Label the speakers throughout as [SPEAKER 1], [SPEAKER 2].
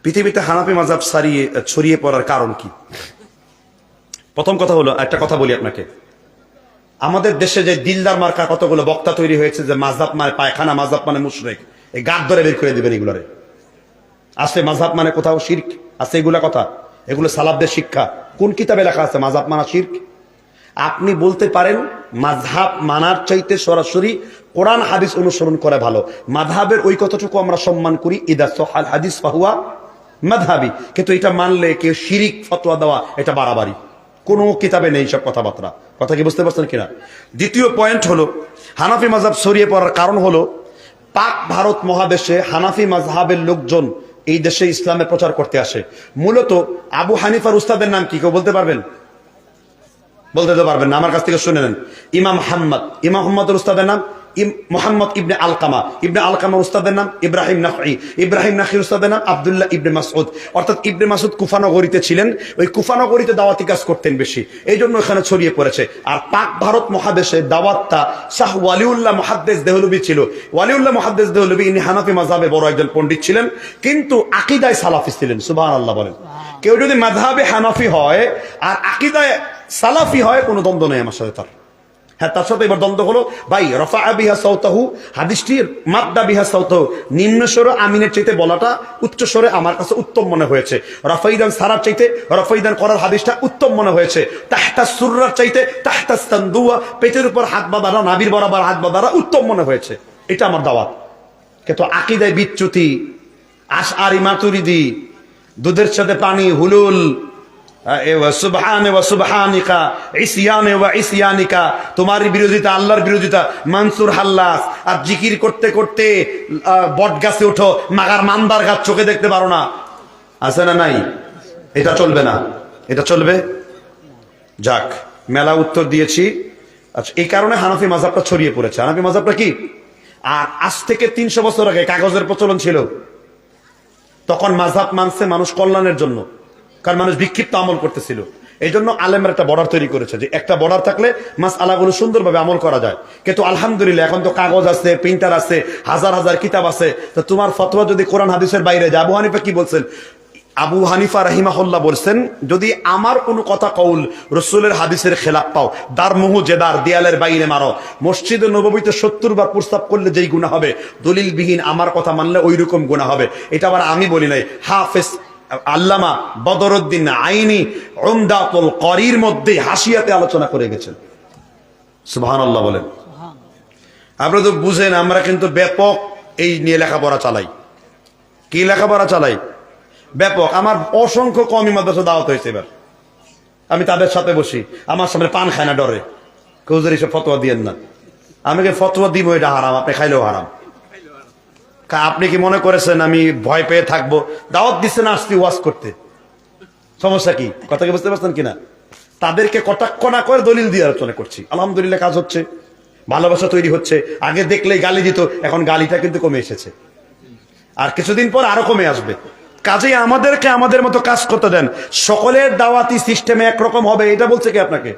[SPEAKER 1] পৃথিবীতে হানাফি মাযহাব ছড়িয়ে পড়ার কারণ কি? প্রথম কথা হলো, একটা কথা বলি আপনাকে, আমাদের দেশে যে দিলদার মার্কা কতগুলো বক্তা তৈরি হয়েছে যে মাযহাব মানে পায়খানা, মাযহাব মানে মুশরিক, এই গাদ ধরে বের করে দিবেন এগুলোরে। আসলে মাযহাব মানে কোথাও শিরক আছে? এগুলা কথা, এগুলো সালাফদের শিক্ষা। কোন কিতাবে লেখা আছে মাযহাব মানা শিরক? আপনি বলতে পারেন মাযহাব মানার চাইতে সরাসরি কোরআন হাদিস অনুসরণ করা ভালো। মাযহাবের ওই কতটুকু আমরা সম্মান করি, ইদা সহাল হাদিস ফাহুয়া মাযহাবি, কিন্তু এটা মানলে কেউ শিরিক ফতোয়া দেওয়া এটা বাড়াবাড়ি। কোনো কিতাবে নেই সব কথাবার্তা। কথা কি বুঝতে পারছেন কিনা? দ্বিতীয় পয়েন্ট হলো, হানাফি মাযহাব ছড়িয়ে পড়ার কারণ হলো পাক ভারত মহাদেশে হানাফি মাযহাবের লোকজন এই দেশে ইসলামের প্রচার করতে আসে। মূলত আবু হানিফার উস্তাদের নাম কি কেউ বলতে পারবেন? বলতে তো পারবেন না, আমার কাছ থেকে শুনে নেন। ইমাম হাম্মাদের উস্তাদের নাম মুহাম্মদ ইবনে আলকামা, ইবনে আলকামার উস্তাদের নাম ইব্রাহিম নাখঈর উস্তাদের নাম আব্দুল্লাহ ইবনে মাসউদ। অর্থাৎ ইবনে মাসউদ কুফানগরীতে ছিলেন, ওই কুফানগরীতে দাওয়াতি কাজ করতেন বেশি, এই জন্য এখানে ছড়িয়ে পড়েছে। আর পাক ভারত মহাদেশে দাওয়াতটা শাহ ওয়ালিউল্লাহ মুহাদ্দিস দেহলভী ছিল। ওয়ালিউল্লাহ মুহাদ্দিস দেহলভী ইনি হানাফি মাযহাবে বড় একজন পণ্ডিত ছিলেন, কিন্তু আকীদায় সালাফি ছিলেন। সুবহানাল্লাহ বলেন। কেউ যদি মাযহাবে হানাফি হয় আর আকীদায় সালাফি হয়, কোনো দ্বন্দ্ব নেই আমার সাথে তার। হ্যাঁ, তার সাথে এবার দ্বন্দ্ব হলো, ভাই রফাআ বিহা সাওতাহু, হাদিসটির মাদ্দা বিহা সাওতাহু, নিম্ন স্বরে আমিনের চাইতে বলাটা উচ্চ স্বরে আমার কাছে উত্তম মনে হয়েছে। রফাইদান সারার চাইতে রফাইদান করার হাদিসটা উত্তম মনে হয়েছে। তাহতা সুররার চাইতে তাহতা তানদুয়া, পেটের উপর হাত বাঁধারা, নাভির বরাবর হাত বাঁধারা উত্তম মনে হয়েছে। এটা আমার দাওয়াত। কিন্তু আকীদায় বিচ্যুতি, আশআরি মাতুরিদি, দুধের সাথে পানি, হুলুল, সুবহানে ওয়া সুবহানিকা, ইসিয়ানে ওয়া ইসিয়ানিকা, তোমার বিরোধিতা, আল্লাহর বিরোধিতা, মানসুর হাল্লাস, আর জিকির করতে করতে বট গাছে ওঠো, মাগার মান্দার গাছ চোখে দেখতে পারো না, আছে না নাই? এটা চলবে না, এটা চলবে। যাক, মেলা উত্তর দিয়েছি। আচ্ছা, এই কারণে হানাফি মাযহাবটা ছড়িয়ে পড়েছে। হানাফি মাযহাবটা কি? আর আজ থেকে 300 বছর আগে কাগজের প্রচলন ছিল, তখন মাযহাব মানছে মানুষ কল্যাণের জন্য, কারণ মানুষ বিক্ষিপ্ত আমল করতেছিল। এই জন্য আলেমরা একটা বর্ডার তৈরি করেছে, যে একটা বর্ডার থাকলে মাসআলাগুলো সুন্দরভাবে আমল করা যায়। কিন্তু আলহামদুলিল্লাহ এখন তো কাগজ আছে, প্রিন্টার আছে, হাজার হাজার কিতাব আছে। তো তোমার ফতোয়া যদি কোরআন হাদিসের বাইরে যায়, আবু হানিফা কি বলছেন? আবু হানিফা রাহিমাহুল্লাহ বলছেন, যদি আমার কোনো কথা কৌল রসুলের হাদিসের খেলাফ পাও, দার মুহু জেদার, দেয়ালের বাইরে মারো। মসজিদে নববীতে 70 বার প্রস্তাব করলে যেই গুনাহ হবে, দলিলবিহীন আমার কথা মানলে ওই রকম গুনাহ হবে। এটা আবার আমি বলি নাই, হাফেজ আল্লামা বদরুদ্দিন আইনি উমদাতুল করির মধ্যে হাসিয়াতে আলোচনা করে গেছেন। সুবহানাল্লাহ বলেন। আপনারা তো বুঝেন, আমরা কিন্তু ব্যাপক এই নিয়ে লেখাপড়া চালাই। কি লেখাপড়া চালাই? ব্যাপক। আমার অসংখ্য কওমি মাদ্রাসা দাওয়াত হয়েছে। এবার আমি তাদের সাথে বসি, আমার সামনে পান খায় না, ডরে, হুজুর এসব ফতোয়া দিয়েন না। আমি ফতোয়া দিব, এটা হারাম, আপনি খাইলেও হারাম। আপনি কি মনে করেছেন আমি ভয় পেয়ে থাকবো? দাওয়াত দিচ্ছেন আসছি ওয়াজ করতে, সমস্যা কি? কথা কি বুঝতে পারছেন কিনা? তাদেরকে কটাক্ষ না করে দলিল দিয়ে আলোচনা করছি। আলহামদুলিল্লাহ কাজ হচ্ছে, ভালোবাসা তৈরি হচ্ছে। আগে দেখলেই গালি দিত, এখন গালিটা কিন্তু কমে এসেছে, আর কিছুদিন পর আরো কমে আসবে। কাজেই আমাদেরকে আমাদের মতো কাজ করতে দেন। সকলের দাওয়াতি সিস্টেমে একরকম হবে, এটা বলছে কি আপনাকে?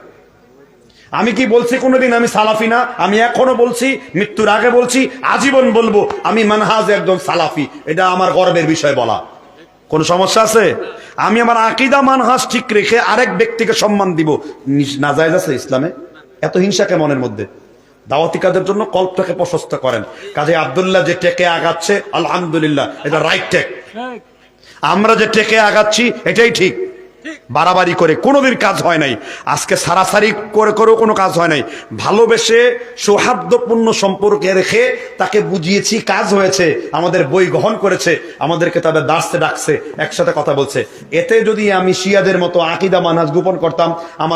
[SPEAKER 1] আমি কি বলছি কোনোদিন আমি সালাফি না? আমি এখনো বলছি, মৃত্যুর আগে বলছি, আজীবন বলবো, আমি মানহাজে একদম সালাফি। এটা আমার গর্বের বিষয় বলা। কোন সমস্যা আছে? আমি আমার আকীদা মানহাজ ঠিক রেখে আরেক ব্যক্তিকে সম্মান দিব, নাজায়েজ আছে ইসলামে? এত হিংসা কেমনের মধ্যে? দাওয়াতি কাজের জন্য কল্পটাকে প্রশস্ত করেন। কাজে আব্দুল্লাহ যে টেকে আগাচ্ছে, আলহামদুলিল্লাহ, এটা রাইট টেক। আমরা যে টেকে আগাচ্ছি এটাই ঠিক। বাড়াবাড়ি করে কোনোদিন কাজ হয় নাই। আজকে সারাসারি করে করেও কোনো কাজ হয় নাই। ভালোবেসে সৌহার্দ্যপূর্ণ সম্পর্কে রেখে তাকে বুঝিয়েছি, কাজ হয়েছে। আমাদের বই গ্রহণ করেছে, আমাদেরকে তাদের দাসতে ডাকছে, একসাথে কথা বলছে। এতে যদি আমি শিয়াদের মতো আকীদা মানহাজ গোপন করতাম, আমার